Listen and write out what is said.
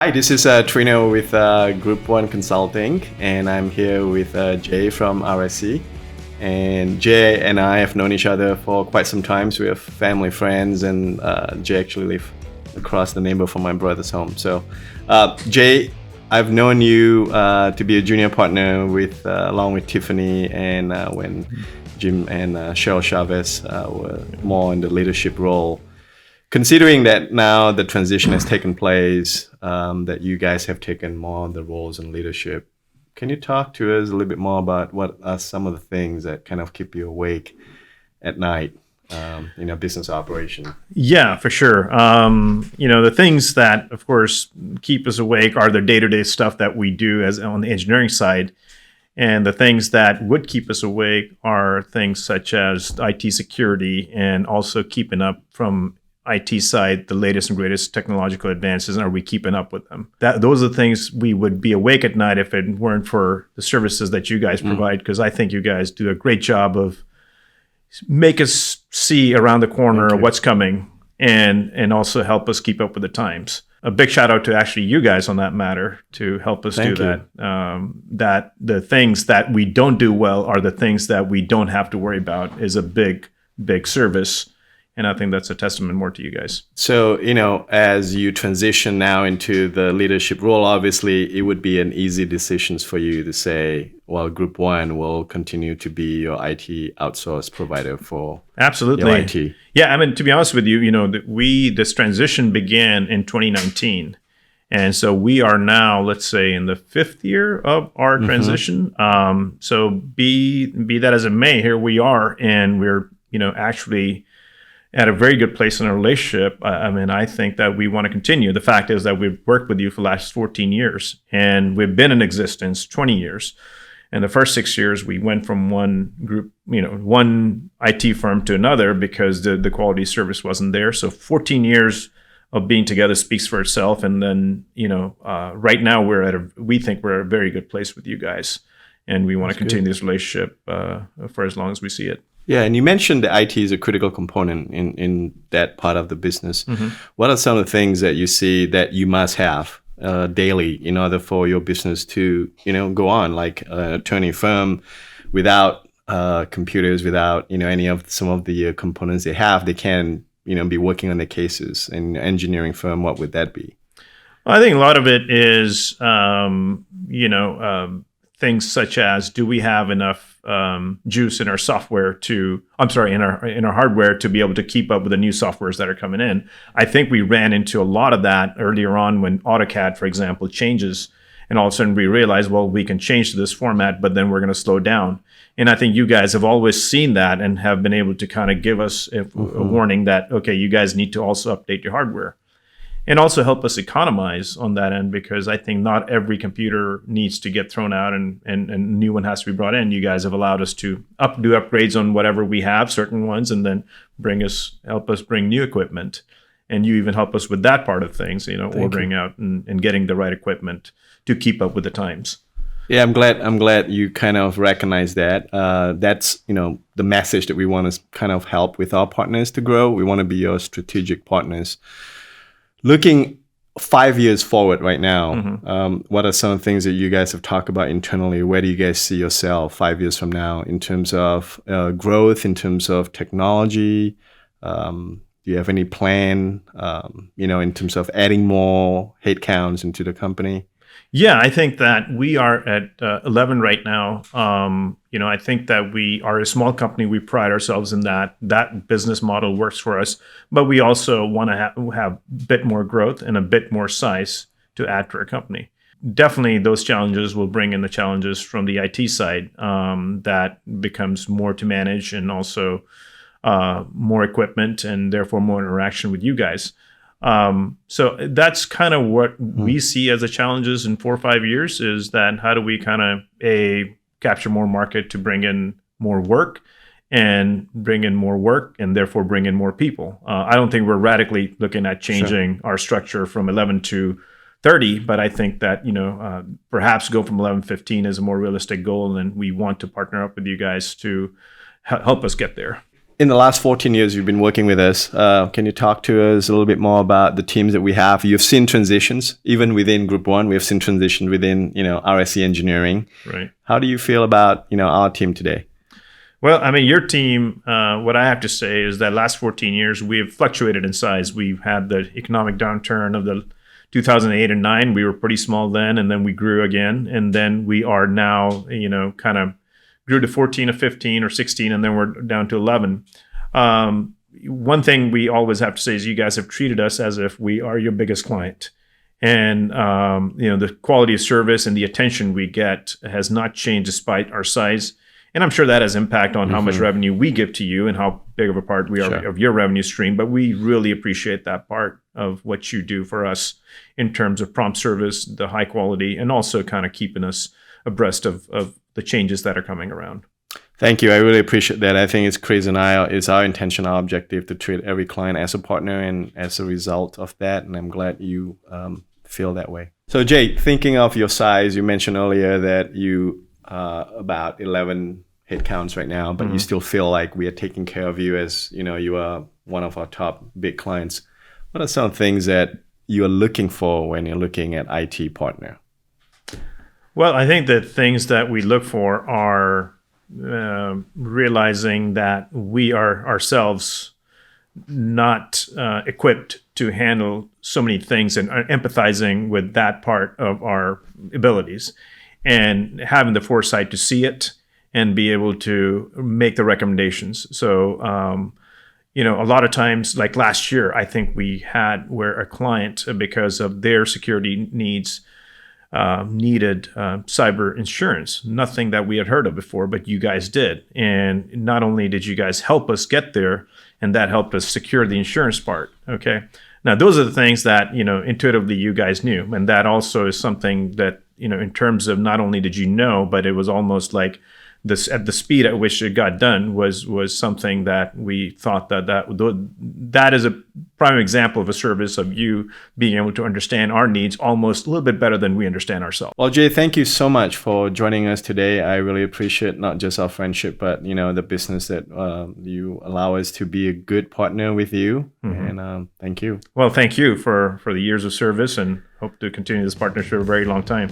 Hi, this is Trino with GroupOne Consulting, and I'm here with Jay from RSC. And Jay and I have known each other for quite some time. So we have family friends, and Jay actually lives across the neighbor from my brother's home. So, Jay, I've known you to be a junior partner with, along with Tiffany, and when Jim and Cheryl Chavez were more in the leadership role. Considering that now the transition has taken place, that you guys have taken more on the roles in leadership, can you talk to us a little bit more about what are some of the things that kind of keep you awake at night in a business operation? Yeah, for sure. The things that, of course, keep us awake are the day-to-day stuff that we do as on the engineering side. And the things that would keep us awake are things such as IT security and also keeping up from IT side, the latest and greatest technological advances, and are we keeping up with them? Those are the things we would be awake at night if it weren't for the services that you guys provide, because I think you guys do a great job of make us see around the corner what's coming and also help us keep up with the times. A big shout out to actually you guys on that matter to help us do that. That the things that we don't do well are the things that we don't have to worry about is a big service. And I think that's a testament more to you guys. So, as you transition now into the leadership role, obviously it would be an easy decision for you to say, well, GroupOne will continue to be your IT outsource provider for absolutely your IT. Yeah, I mean, to be honest with you, this transition began in 2019. And so we are now, let's say, in the 5th year of our transition. So be that as it may, here we are, and we're, actually at a very good place in our relationship. I think that we want to continue. The fact is that we've worked with you for the last 14 years, and we've been in existence 20 years. And the first 6 years, we went from one group, one IT firm to another because the quality service wasn't there. So 14 years of being together speaks for itself. And then, right now we think we're at a very good place with you guys, and we want to continue this relationship for as long as we see it. Yeah, and you mentioned that IT is a critical component in that part of the business. What are some of the things that you see that you must have daily in order for your business to, go on? Like an attorney firm, without computers, without any of some of the components they have, they can be working on their cases. An engineering firm, what would that be? I think a lot of it is, things such as, do we have enough juice in our software in our hardware to be able to keep up with the new softwares that are coming in? I think we ran into a lot of that earlier on when AutoCAD, for example, changes, and all of a sudden we realized, well, we can change to this format, but then we're going to slow down. And I think you guys have always seen that and have been able to kind of give us a warning that, okay, you guys need to also update your hardware. And also help us economize on that end, because I think not every computer needs to get thrown out and a new one has to be brought in. You guys have allowed us to do upgrades on whatever we have, certain ones, and then help us bring new equipment. And you even help us with that part of things, ordering out and getting the right equipment to keep up with the times. Yeah, I'm glad you kind of recognize that. That's, the message that we want to kind of help with our partners to grow. We want to be your strategic partners. Looking 5 years forward right now, what are some of the things that you guys have talked about internally? Where do you guys see yourself 5 years from now in terms of growth, in terms of technology? Do you have any plan, in terms of adding more headcounts into the company? Yeah, I think that we are at 11 right now. I think that we are a small company. We pride ourselves in that business model works for us, but we also want to have a bit more growth and a bit more size to add to our company. Definitely those challenges will bring in the challenges from the IT side that becomes more to manage, and also more equipment and therefore more interaction with you guys. So that's kind of what we see as the challenges in 4 or 5 years, is that how do we kind of capture more market to bring in more work and therefore bring in more people. I don't think we're radically looking at changing our structure from 11 to 30, but I think that, perhaps go from 11 to 15 is a more realistic goal. And we want to partner up with you guys to help us get there. in the last 14 years you've been working with us, can you talk to us a little bit more about the teams that we have? You've seen transitions, even within Group One. We have seen transitions within, RSC Engineering. Right. How do you feel about, our team today? Well, I mean, your team, what I have to say is that last 14 years, we've fluctuated in size. We've had the economic downturn of the 2008 and 9. We were pretty small then, and then we grew again. And then we are now, kind of grew to 14 or 15 or 16, and then we're down to 11. One thing we always have to say is you guys have treated us as if we are your biggest client. And, the quality of service and the attention we get has not changed despite our size. And I'm sure that has impact on how much revenue we give to you and how big of a part we are of your revenue stream. But we really appreciate that part of what you do for us in terms of prompt service, the high quality, and also kind of keeping us abreast of the changes that are coming around. Thank you. I really appreciate that. I think it's our intention, our objective to treat every client as a partner, and as a result of that, and I'm glad you feel that way. So Jay, thinking of your size, you mentioned earlier that you about 11 headcounts right now, but you still feel like we are taking care of you as, you are one of our top big clients. What are some things that you are looking for when you're looking at IT partner? Well, I think the things that we look for are realizing that we are ourselves not equipped to handle so many things, and empathizing with that part of our abilities, and having the foresight to see it and be able to make the recommendations. So, a lot of times, like last year, I think we had where a client, because of their security needs, needed cyber insurance, nothing that we had heard of before, but you guys did. And not only did you guys help us get there, and that helped us secure the insurance part. Okay. Now, those are the things that, intuitively you guys knew. And that also is something that, in terms of not only did you know, but it was almost like this at the speed at which it got done was something that we thought that is a prime example of a service of you being able to understand our needs almost a little bit better than we understand ourselves. Well, Jay, thank you so much for joining us today. I really appreciate not just our friendship, but the business that you allow us to be a good partner with you. And thank you. Well, thank you for the years of service, and hope to continue this partnership for a very long time.